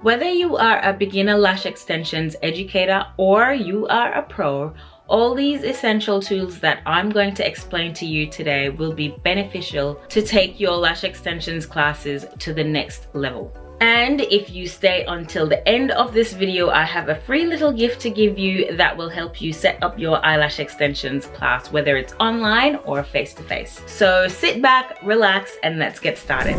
Whether you are a beginner lash extensions educator or you are a pro, all these essential tools that I'm going to explain to you today will be beneficial to take your lash extensions classes to the next level. And if you stay until the end of this video, I have a free little gift to give you that will help you set up your eyelash extensions class, whether it's online or face-to-face. So sit back, relax, and let's get started.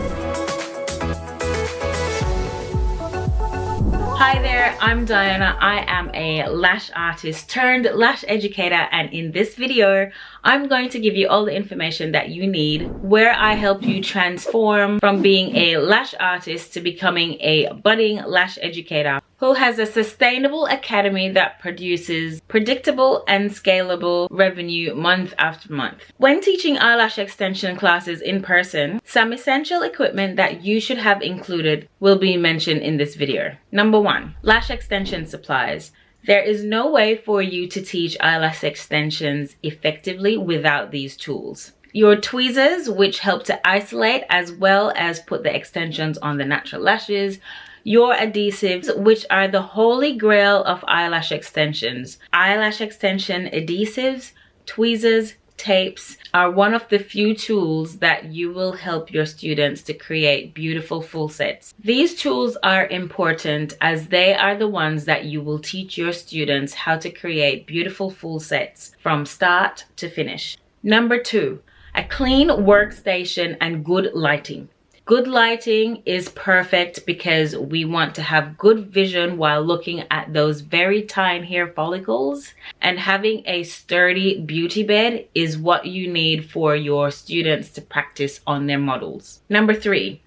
Hi there, I'm Diana. I am a lash artist turned lash educator, and in this video I'm going to give you all the information that you need, where I help you transform from being a lash artist to becoming a budding lash educator who has a sustainable academy that produces predictable and scalable revenue month after month. When teaching eyelash extension classes in person, some essential equipment that you should have included will be mentioned in this video. Number 1, lash extension supplies. There is no way for you to teach eyelash extensions effectively without these tools. Your tweezers, which help to isolate as well as put the extensions on the natural lashes. Your adhesives, which are the holy grail of eyelash extensions. Eyelash extension adhesives, tweezers, tapes are one of the few tools that you will help your students to create beautiful full sets. These tools are important as they are the ones that you will teach your students how to create beautiful full sets from start to finish. Number 2, a clean workstation and good lighting. Good lighting is perfect because we want to have good vision while looking at those very tiny hair follicles, and having a sturdy beauty bed is what you need for your students to practice on their models. Number 3,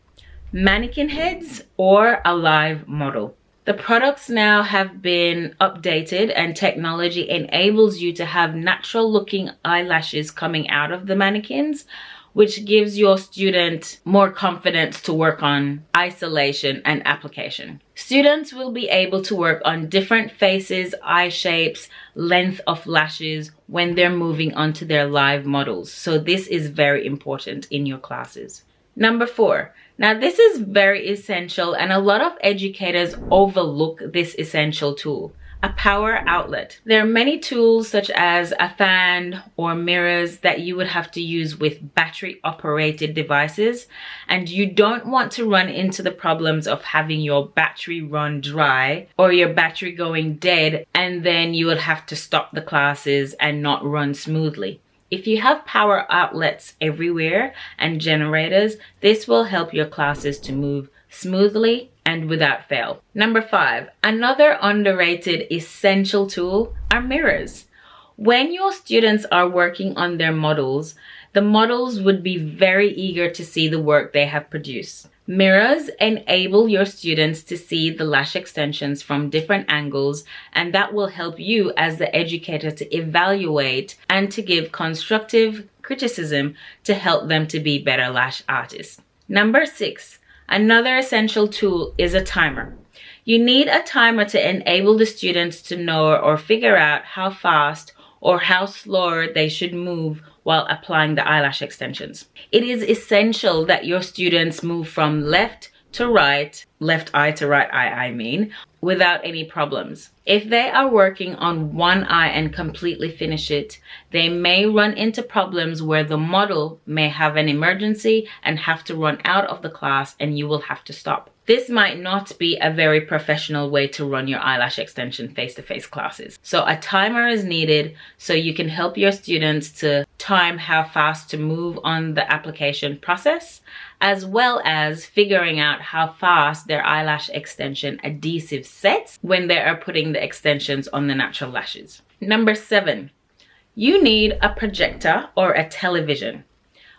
mannequin heads or a live model. The products now have been updated and technology enables you to have natural looking eyelashes coming out of the mannequins, which gives your student more confidence to work on isolation and application. Students will be able to work on different faces, eye shapes, length of lashes when they're moving onto their live models. So this is very important in your classes. Number 4. Now this is very essential and a lot of educators overlook this essential tool. A power outlet. There are many tools such as a fan or mirrors that you would have to use with battery operated devices, and you don't want to run into the problems of having your battery run dry or your battery going dead, and then you will have to stop the classes and not run smoothly. If you have power outlets everywhere and generators, this will help your classes to move smoothly and without fail. Number 5, another underrated essential tool are mirrors. When your students are working on their models, the models would be very eager to see the work they have produced. Mirrors enable your students to see the lash extensions from different angles, and that will help you as the educator to evaluate and to give constructive criticism to help them to be better lash artists. Number 6, another essential tool is a timer. You need a timer to enable the students to know or figure out how fast or how slow they should move while applying the eyelash extensions. It is essential that your students move from left to right, left eye to right eye, I mean, without any problems. If they are working on one eye and completely finish it, they may run into problems where the model may have an emergency and have to run out of the class and you will have to stop. This might not be a very professional way to run your eyelash extension face-to-face classes. So a timer is needed so you can help your students to time how fast to move on the application process, as well as figuring out how fast their eyelash extension adhesive sets when they are putting the extensions on the natural lashes. Number 7, you need a projector or a television.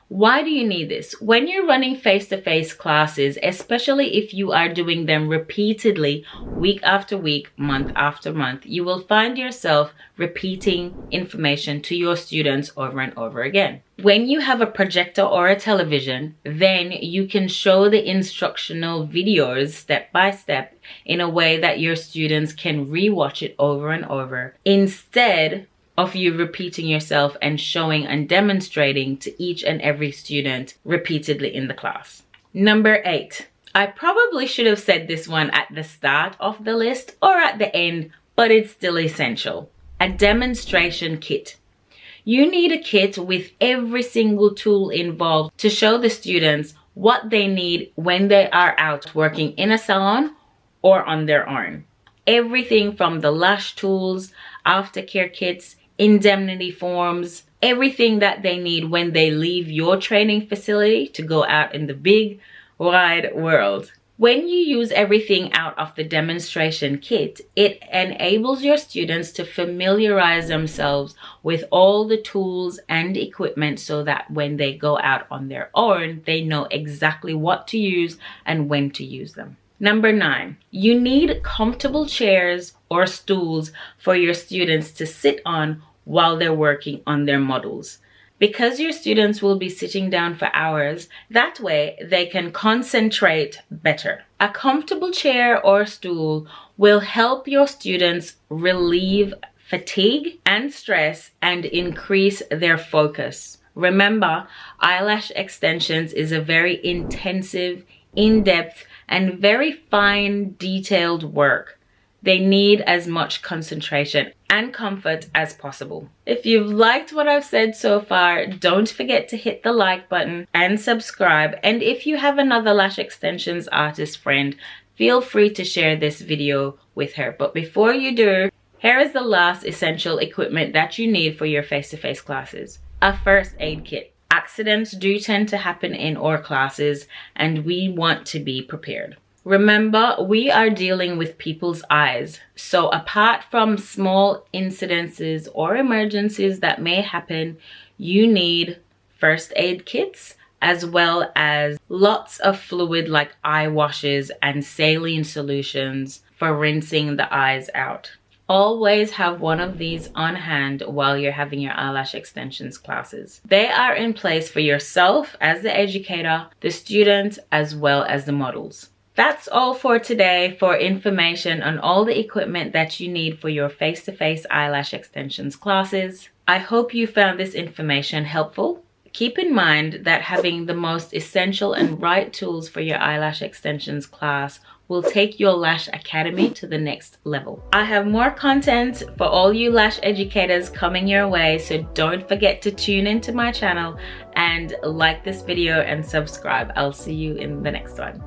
Why do you need this? When you're running face-to-face classes, especially if you are doing them repeatedly, week after week, month after month, you will find yourself repeating information to your students over and over again. When you have a projector or a television, then you can show the instructional videos step by step in a way that your students can rewatch it over and over, instead of you repeating yourself and showing and demonstrating to each and every student repeatedly in the class. Number 8, I probably should have said this one at the start of the list or at the end, but it's still essential. A demonstration kit. You need a kit with every single tool involved to show the students what they need when they are out working in a salon or on their own. Everything from the lash tools, aftercare kits, indemnity forms, everything that they need when they leave your training facility to go out in the big, wide world. When you use everything out of the demonstration kit, it enables your students to familiarize themselves with all the tools and equipment so that when they go out on their own, they know exactly what to use and when to use them. Number 9, you need comfortable chairs or stools for your students to sit on while they're working on their models. Because your students will be sitting down for hours, that way they can concentrate better. A comfortable chair or stool will help your students relieve fatigue and stress and increase their focus. Remember, eyelash extensions is a very intensive, in-depth, and very fine, detailed work. They need as much concentration and comfort as possible. If you've liked what I've said so far, don't forget to hit the like button and subscribe. And if you have another lash extensions artist friend, feel free to share this video with her. But before you do, here is the last essential equipment that you need for your face-to-face classes. A first aid kit. Accidents do tend to happen in our classes and we want to be prepared. Remember, we are dealing with people's eyes. So apart from small incidences or emergencies that may happen, you need first aid kits as well as lots of fluid like eye washes and saline solutions for rinsing the eyes out. Always have one of these on hand while you're having your eyelash extensions classes. They are in place for yourself as the educator, the students, as well as the models. That's all for today for information on all the equipment that you need for your face-to-face eyelash extensions classes. I hope you found this information helpful. Keep in mind that having the most essential and right tools for your eyelash extensions class will take your Lash Academy to the next level. I have more content for all you lash educators coming your way, so don't forget to tune into my channel and like this video and subscribe. I'll see you in the next one.